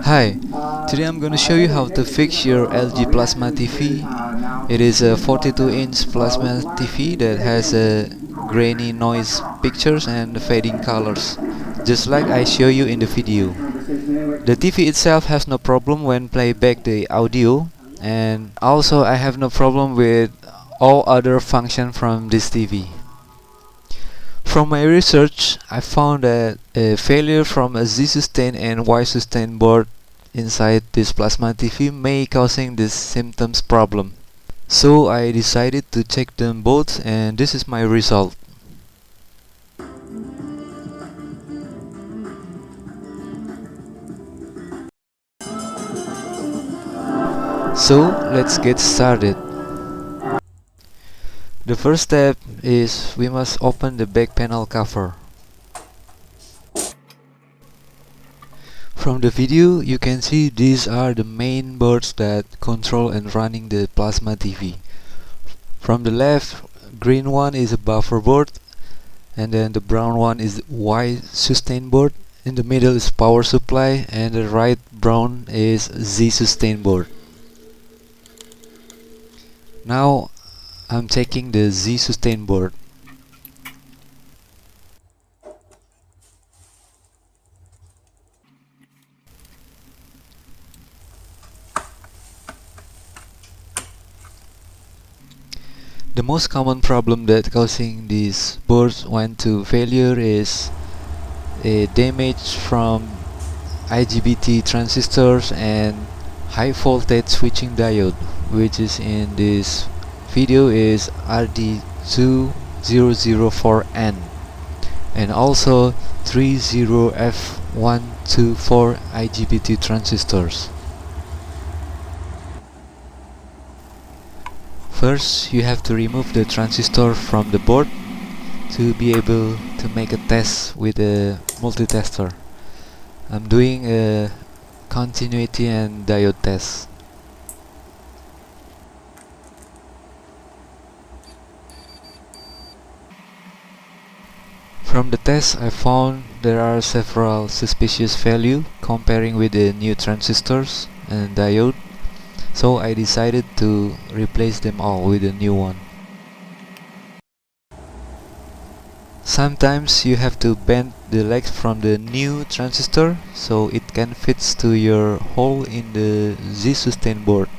Hi, today I'm gonna show you how to fix your LG plasma TV. It is a 42-inch plasma TV that has a grainy noise pictures and fading colors, just like I show you in the video. The TV itself has no problem when play back the audio, and also I have no problem with all other function from this TV. From my research, I found that a failure from a Z sustain and Y sustain board inside this plasma TV may causing this symptoms problem. So I decided to check them both, and this is my result. So let's get started. The first step is we must open the back panel cover. From the video you can see these are the main boards that control and running the plasma TV. From the left, green one is a buffer board, and then the brown one is Y sustain board. In the middle is power supply, and the right brown is Z sustain board. Now I'm checking the Z sustain board. The most common problem that causing these boards went to failure is a damage from IGBT transistors and high voltage switching diode, which is in this video is RD2004 N, and also 30F124 IGBT transistors. First, you have to remove the transistor from the board to be able to make a test with a multitester. I'm doing a continuity and diode test. From the test, I found there are several suspicious values comparing with the new transistors and diode. So I decided to replace them all with a new one. Sometimes you have to bend the legs from the new transistor so it can fit to your hole in the Z sustain board.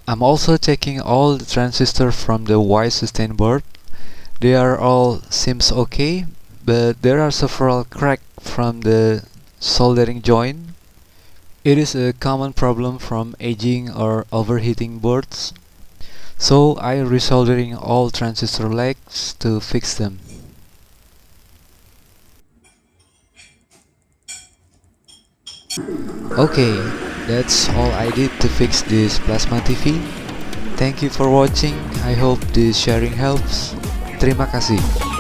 I'm also checking all the transistors from the Y sustain board. They are all seems okay, but there are several cracks from the soldering joint. It is a common problem from aging or overheating boards. So I resoldering all transistor legs to fix them. Okay, that's all I did to fix this plasma TV. Thank you for watching. I hope this sharing helps. Terima kasih.